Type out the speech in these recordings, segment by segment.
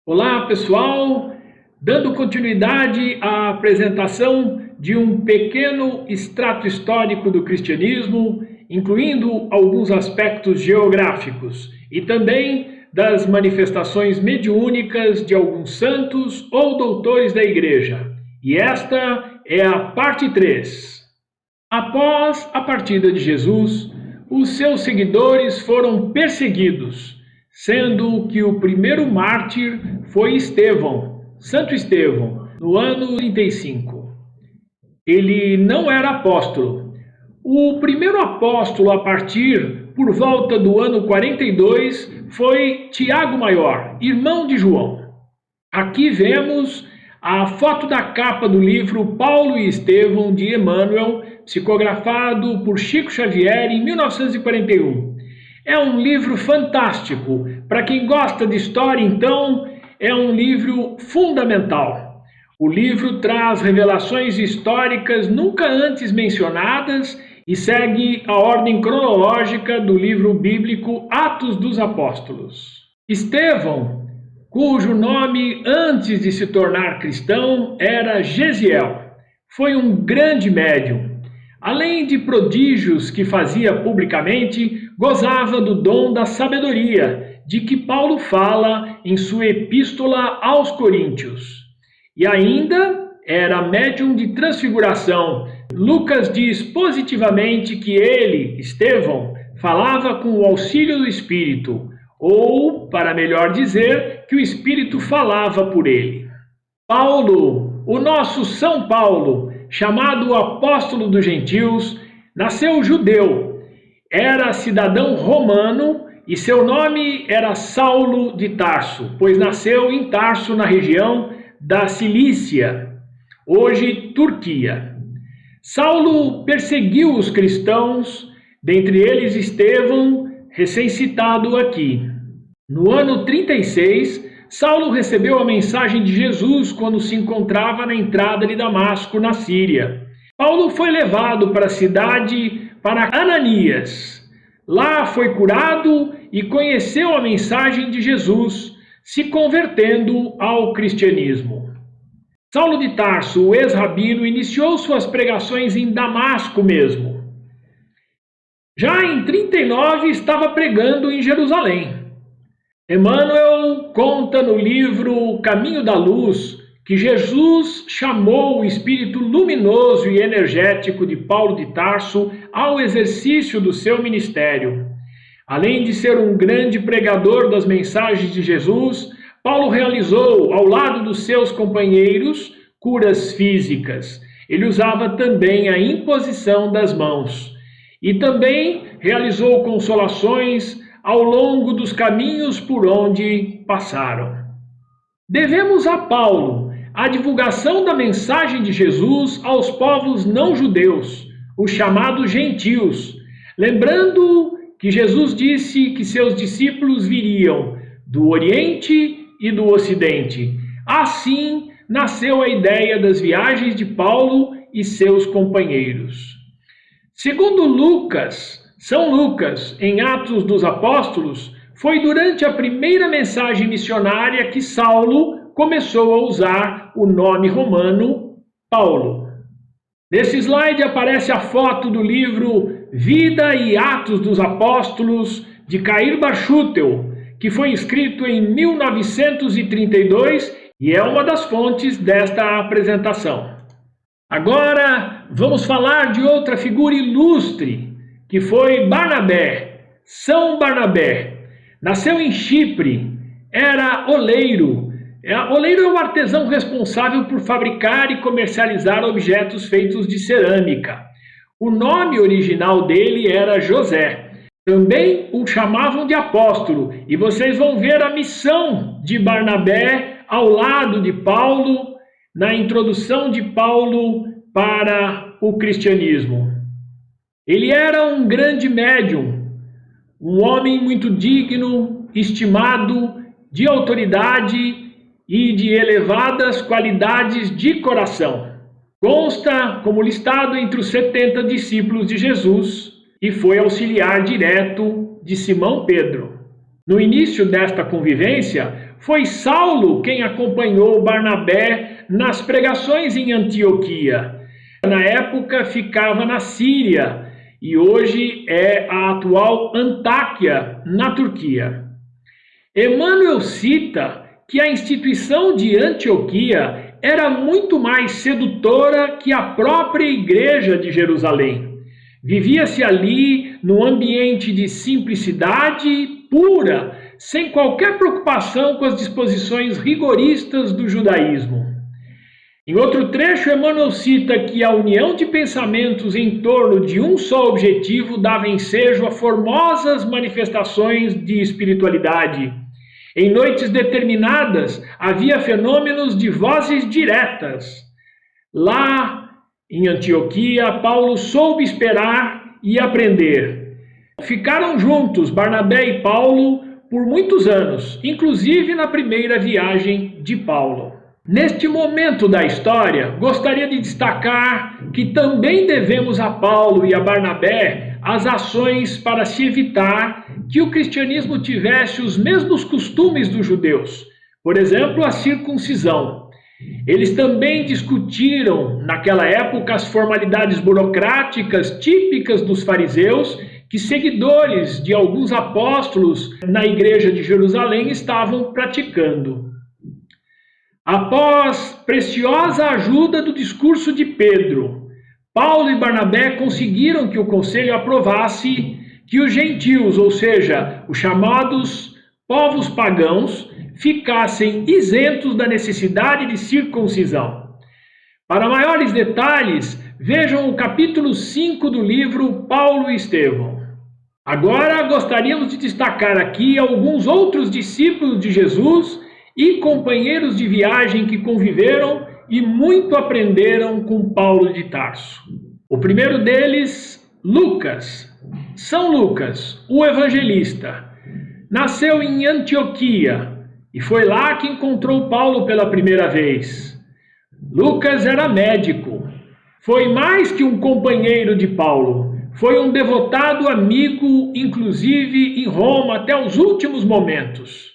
Olá, pessoal! Dando continuidade à apresentação de um pequeno extrato histórico do cristianismo, incluindo alguns aspectos geográficos e também das manifestações mediúnicas de alguns santos ou doutores da Igreja. E esta é a parte 3. Após a partida de Jesus, os seus seguidores foram perseguidos, sendo que o primeiro mártir foi Estevão, Santo Estevão, no ano 35. Ele não era apóstolo. O primeiro apóstolo a partir por volta do ano 42 foi Tiago Maior, irmão de João. Aqui vemos a foto da capa do livro Paulo e Estevão de Emmanuel, psicografado por Chico Xavier em 1941. É um livro fantástico. Para quem gosta de história, então, é um livro fundamental. O livro traz revelações históricas nunca antes mencionadas e segue a ordem cronológica do livro bíblico Atos dos Apóstolos. Estevão, cujo nome antes de se tornar cristão era Gesiel, foi um grande médium. Além de prodígios que fazia publicamente, gozava do dom da sabedoria, de que Paulo fala em sua epístola aos Coríntios. E ainda era médium de transfiguração. Lucas diz positivamente que ele, Estevão, falava com o auxílio do Espírito, ou, para melhor dizer, que o Espírito falava por ele. Paulo, o nosso São Paulo, chamado apóstolo dos gentios, nasceu judeu, era cidadão romano e seu nome era Saulo de Tarso, pois nasceu em Tarso, na região da Cilícia, hoje Turquia. Saulo perseguiu os cristãos, dentre eles Estevão, recém-citado aqui. No ano 36, Saulo recebeu a mensagem de Jesus quando se encontrava na entrada de Damasco, na Síria. Paulo foi levado para a cidade para Ananias. Lá foi curado e conheceu a mensagem de Jesus, se convertendo ao cristianismo. Saulo de Tarso, o ex-rabino, iniciou suas pregações em Damasco mesmo. Já em 39 estava pregando em Jerusalém. Emmanuel conta no livro Caminho da Luz que Jesus chamou o espírito luminoso e energético de Paulo de Tarso ao exercício do seu ministério. Além de ser um grande pregador das mensagens de Jesus, Paulo realizou, ao lado dos seus companheiros, curas físicas. Ele usava também a imposição das mãos. E também realizou consolações ao longo dos caminhos por onde passaram. Devemos a Paulo a divulgação da mensagem de Jesus aos povos não judeus, os chamados gentios, lembrando que Jesus disse que seus discípulos viriam do Oriente e do Ocidente. Assim nasceu a ideia das viagens de Paulo e seus companheiros. Segundo São Lucas, em Atos dos Apóstolos, foi durante a primeira mensagem missionária que Saulo começou a usar o nome romano Paulo. Nesse slide aparece a foto do livro Vida e Atos dos Apóstolos, de Cair Barchutel, que foi escrito em 1932 e é uma das fontes desta apresentação. Agora vamos falar de outra figura ilustre, que foi Barnabé, São Barnabé. Nasceu em Chipre, era oleiro. Oleiro é o artesão responsável por fabricar e comercializar objetos feitos de cerâmica. O nome original dele era José. Também o chamavam de apóstolo, e vocês vão ver a missão de Barnabé ao lado de Paulo, na introdução de Paulo para o cristianismo. Ele era um grande médium, um homem muito digno, estimado, de autoridade e de elevadas qualidades de coração. Consta como listado entre os 70 discípulos de Jesus e foi auxiliar direto de Simão Pedro. No início desta convivência, foi Saulo quem acompanhou Barnabé nas pregações em Antioquia. Na época ficava na Síria e hoje é a atual Antáquia, na Turquia. Emmanuel cita que a instituição de Antioquia era muito mais sedutora que a própria igreja de Jerusalém. Vivia-se ali num ambiente de simplicidade pura, sem qualquer preocupação com as disposições rigoristas do judaísmo. Em outro trecho, Emmanuel cita que a união de pensamentos em torno de um só objetivo dava ensejo a formosas manifestações de espiritualidade. Em noites determinadas, havia fenômenos de vozes diretas. Lá, em Antioquia, Paulo soube esperar e aprender. Ficaram juntos, Barnabé e Paulo, por muitos anos, inclusive na primeira viagem de Paulo. Neste momento da história, gostaria de destacar que também devemos a Paulo e a Barnabé as ações para se evitar que o cristianismo tivesse os mesmos costumes dos judeus, por exemplo, a circuncisão. Eles também discutiram, naquela época, as formalidades burocráticas típicas dos fariseus, que seguidores de alguns apóstolos na igreja de Jerusalém estavam praticando. Após preciosa ajuda do discurso de Pedro, Paulo e Barnabé conseguiram que o conselho aprovasse que os gentios, ou seja, os chamados povos pagãos, ficassem isentos da necessidade de circuncisão. Para maiores detalhes, vejam o capítulo 5 do livro Paulo e Estevão. Agora gostaríamos de destacar aqui alguns outros discípulos de Jesus e companheiros de viagem que conviveram e muito aprenderam com Paulo de Tarso. O primeiro deles, Lucas. São Lucas, o evangelista, nasceu em Antioquia e foi lá que encontrou Paulo pela primeira vez. Lucas era médico, foi mais que um companheiro de Paulo, foi um devotado amigo, inclusive em Roma até os últimos momentos.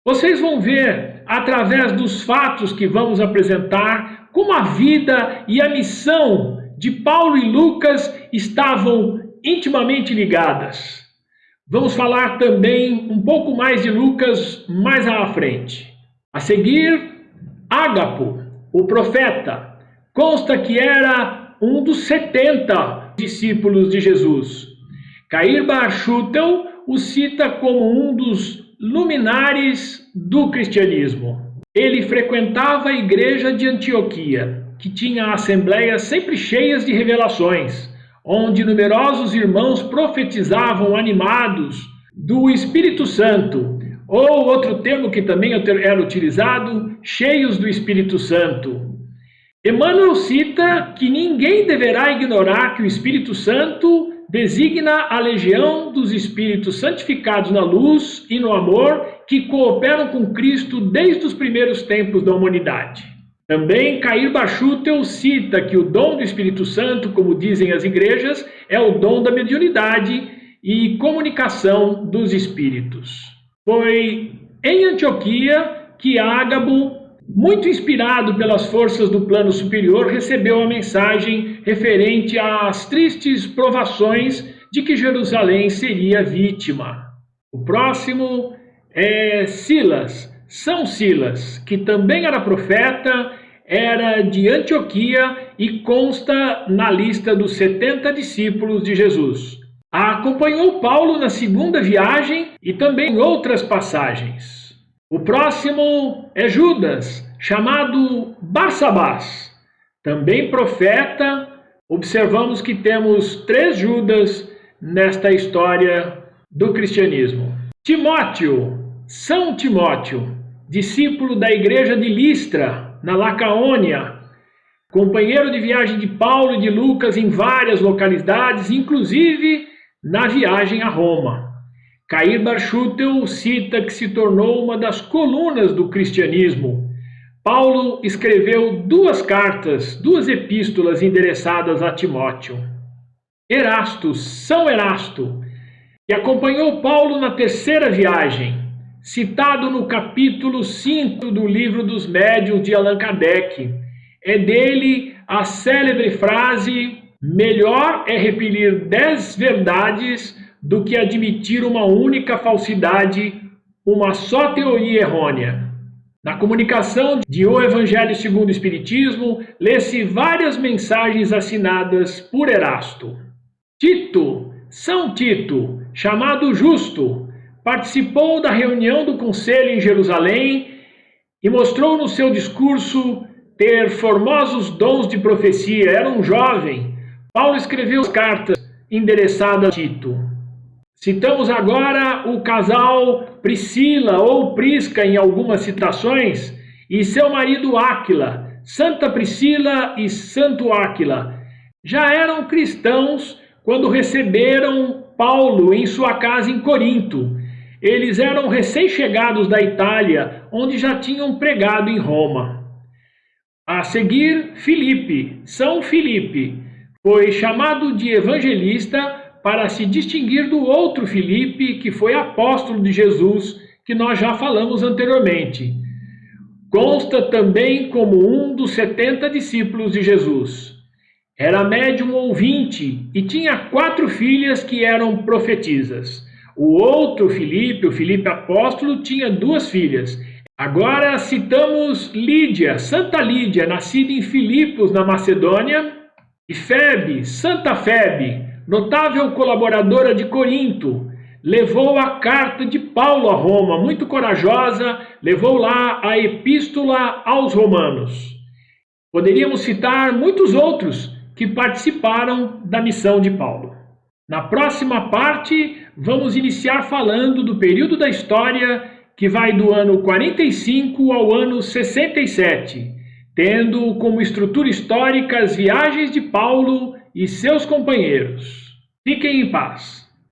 Vocês vão ver, através dos fatos que vamos apresentar, como a vida e a missão de Paulo e Lucas estavam intimamente ligadas. Vamos falar também um pouco mais de Lucas mais à frente. A seguir, Ágapo, o profeta, consta que era um dos 70 discípulos de Jesus. Cair Bar Schutel o cita como um dos luminares do cristianismo. Ele frequentava a igreja de Antioquia, que tinha assembleias sempre cheias de revelações, onde numerosos irmãos profetizavam animados do Espírito Santo, ou outro termo que também era utilizado, cheios do Espírito Santo. Emmanuel cita que ninguém deverá ignorar que o Espírito Santo designa a legião dos espíritos santificados na luz e no amor que cooperam com Cristo desde os primeiros tempos da humanidade. Também Cair Bar Schutel cita que o dom do Espírito Santo, como dizem as igrejas, é o dom da mediunidade e comunicação dos espíritos. Foi em Antioquia que Ágabo, muito inspirado pelas forças do plano superior, recebeu a mensagem referente às tristes provações de que Jerusalém seria vítima. O próximo é Silas, São Silas, que também era profeta, era de Antioquia e consta na lista dos 70 discípulos de Jesus. Acompanhou Paulo na segunda viagem e também em outras passagens. O próximo é Judas, chamado Barsabás, também profeta. Observamos que temos 3 Judas nesta história do cristianismo. Timóteo, São Timóteo, discípulo da igreja de Listra, na Lacaônia, companheiro de viagem de Paulo e de Lucas em várias localidades, inclusive na viagem a Roma. Cair Bar Schutel cita que se tornou uma das colunas do cristianismo. Paulo escreveu 2 cartas, 2 epístolas endereçadas a Timóteo. Erasto, São Erasto, que acompanhou Paulo na terceira viagem. citado no capítulo 5 do Livro dos Médiuns de Allan Kardec. É dele a célebre frase: melhor é repelir 10 verdades do que admitir uma única falsidade, uma só teoria errônea. Na comunicação de O Evangelho segundo o Espiritismo, lê-se várias mensagens assinadas por Erasto. Tito, São Tito, chamado Justo, participou da reunião do conselho em Jerusalém e mostrou no seu discurso ter formosos dons de profecia. Era um jovem. Paulo escreveu cartas endereçadas a Tito. Citamos agora o casal Priscila ou Prisca em algumas citações e seu marido Áquila. Santa Priscila e Santo Áquila já eram cristãos quando receberam Paulo em sua casa em Corinto. Eles eram recém-chegados da Itália, onde já tinham pregado em Roma. A seguir, Filipe, São Filipe, foi chamado de evangelista para se distinguir do outro Filipe, que foi apóstolo de Jesus, que nós já falamos anteriormente. Consta também como um dos 70 discípulos de Jesus. Era médium ouvinte e tinha 4 filhas que eram profetisas. O outro Filipe, o Filipe apóstolo, tinha 2 filhas. Agora citamos Lídia, Santa Lídia, nascida em Filipos, na Macedônia, e Febe, Santa Febe, notável colaboradora de Corinto, levou a carta de Paulo a Roma, muito corajosa, levou lá a epístola aos romanos. Poderíamos citar muitos outros que participaram da missão de Paulo. Na próxima parte, vamos iniciar falando do período da história que vai do ano 45 ao ano 67, tendo como estrutura histórica as viagens de Paulo e seus companheiros. Fiquem em paz.